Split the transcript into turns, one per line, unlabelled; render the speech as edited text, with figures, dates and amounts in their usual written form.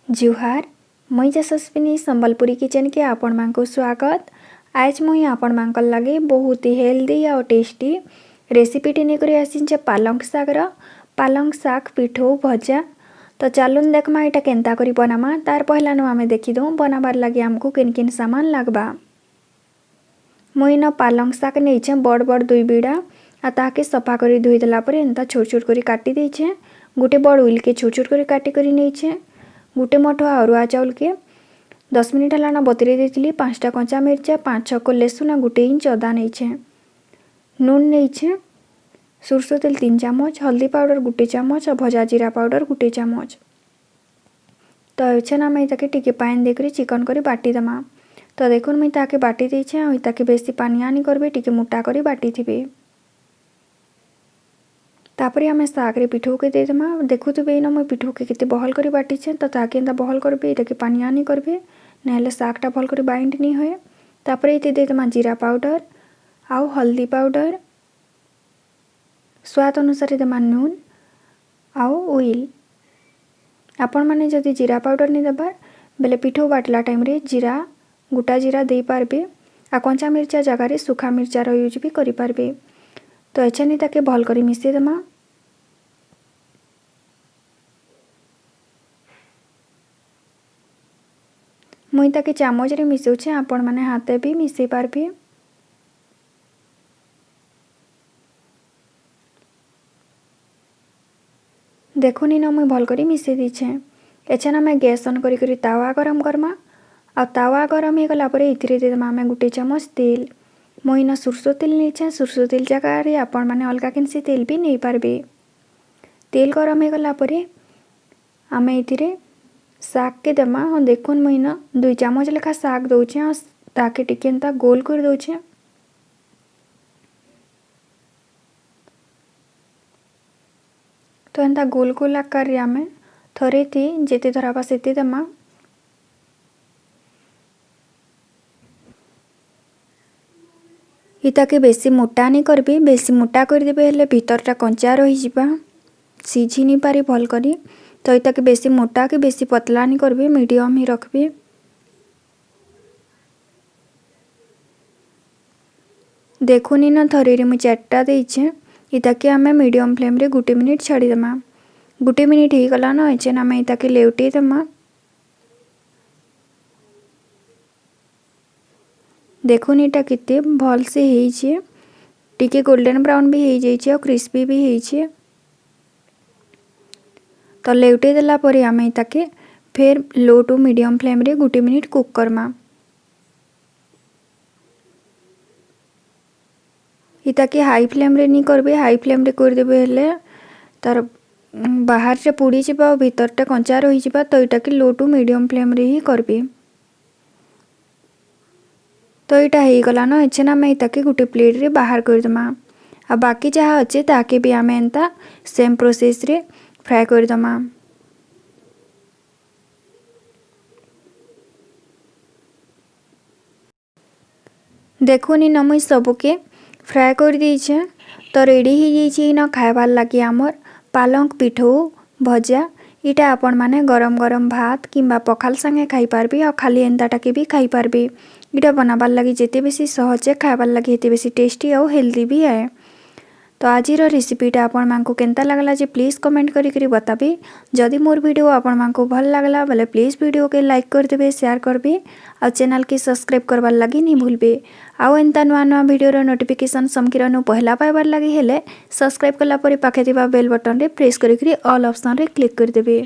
जुहार मुई जसस्विनी संबलपुरी किचन के आपण मानक स्वागत। आज मुई आपण मानक लगे बहुत ही हेल्दी और टेस्टी रेसिपी टी नेकरी आसिंचे पालंग सागर पालंग साग पिठो भजा। तो चलून देखमा एटा केनता करी बनामा। तार पहला नु आमे देखी दो बनाबार लगे हमको किन किन सामान लागबा। मुई न पालंग साग नहींचे बड़ बड़ दुई बिड़ा आ ताके सफा करी धोई देला परे एंता छोट छोट करी काटी देइछे। गुटे बड़ उइल के छोट छोट करी काटी करी नहींचे। गुटे मुठा अरुआ चाउल के 10 मिनिट हलाना बतुरे देइथिली। 5टा कंचा मिर्चा 5-6 को लहसुन आ गुटे इंच अदा नहींचे। नून नहींचे। सरसों तेल 3 चामच हल्दी पाउडर गुटे चामच और भजा जीरा पाउडर गुटे चामच। तो एछन आमे ताके टिके पानी देकरी चिकन करी बाटी दमा। तो देखुन मुई ताके बाटी देइछे आ ताके बेसी पानी आनी करबे टिके मोटा करी बाटी थिबे। तापरे आमे साग रे पिठो के दे देमा। देखुथिबे न मुई पिठो के केते बहल करी बाटी छे। तो ताके एंता बहल करबे ताके पानी आनी करबे नहेले सागटा भल करी बाइंड नहीं होए। तापरे इते दे देमा जीरा पाउडर आउ हल्दी पाउडर स्वाद अनुसार देमा नून आउ ऑयल। आपण माने जदि जीरा पाउडर नहीं देबार बेले पिठो बाटला टाइम रे जीरा गोटा जीरा दे पारबे आ कंचा मिर्चा जगह रे सूखा मिर्चा रो यूज भी करि पारबे। तो एछनी ताके भल करी मिसे देमा। मुई ताके चामच रे मिसौछे आपण माने हाथे भी मिसे पारबे। देखुनी न मुई भल करी मिसे दीछे। एछन आमे गैस ऑन करी करी तावा गरम करमा आ तावा गरम हे गला परे इथिरे दे देमा आमे गुटे चामच तेल। मुई न सरसों तेल नहींचे। सरसों तेल जगह रे आपण माने अलगा केनसी तेल भी नहीं पारबे। तेल गरम हे गला परे आमे इथिरे साग के देमा। और देखुन मुई न 2 चामच लेखा साग दउछे आ ताके टिके एंता गोल कर दउछे। तो एंता गोल गोल आकार रे आमे थरे थी जेते धराबा सेते देमा। इताके बेसी मोटा नहीं करबे। बेसी मोटा कर देबे हेले भीतरटा कंचा रही जिबा सीझी नहीं पारी भल करी। तो इताके बेसी मोटा के बेसी पतला नहीं करबे मीडियम ही रखबे। देखुनी न थरे रे मु 4टा देइछे। इताके आमे मीडियम फ्लेम रे गुटे मिनिट छाड़ी देमा। गुटे मिनिट ही गला न एछन आमे इताके लेउटी देमा। देखुन इटा किते भल से हेइछे। टिके गोल्डन ब्राउन भी हेइ जाइछे और क्रिस्पी भी हेइछे। तो लेउटे देला परे आमे ताके फिर लो टू मीडियम फ्लेम रे गुटे मिनिट कुक करमा। इताके हाई फ्लेम रे नहीं करबे। हाई फ्लेम रे कर देबे हेले तार बाहर से पुड़ी जिबा और भीतरटा कंचा रही जिबा। तो इटाके लो टू मीडियम फ्लेम रे ही करबे। तो इटा हेइ गला न एछन आमे ताके गुटे प्लेट रे बाहर कर देमा। आ बाकी जहा अच्छे ताके भी आमे एंता सेम प्रोसेस रे फ्राई कर दमा। देखुनी न मुई सबके फ्राई कर दीछे। तो रेडी ही जाइछे न खाइबार लागि हमर पालंग पिठो भजा। इटा आपण माने गरम गरम भात किंबा पखाल संगे खाई पारबे और खाली एंताटाके भी खाई पारबे। इटा बनाबार लागि जेते बेसी सहज खाइबार लागि हेते बेसी टेस्टी और हेल्दी भी है। तो आजिर रेसिपीटा आपण मानकु केनता लागला जे प्लीज कमेंट करी करी बताबे। जदि मोर वीडियो आपण मानकु भल लागला बेले प्लीज वीडियो के लाइक कर देबे शेयर करबे और चैनल के सब्सक्राइब करबार लागि नहीं भूलबे। आउ एंता नुआ नुआ वीडियो रो नोटिफिकेशन समकिरनु पहला पाइबार लागि हेले सब्सक्राइब कला परे पाखे थिबा बेल बटन रे प्रेस करी करी ऑल ऑप्शन रे क्लिक कर देबे।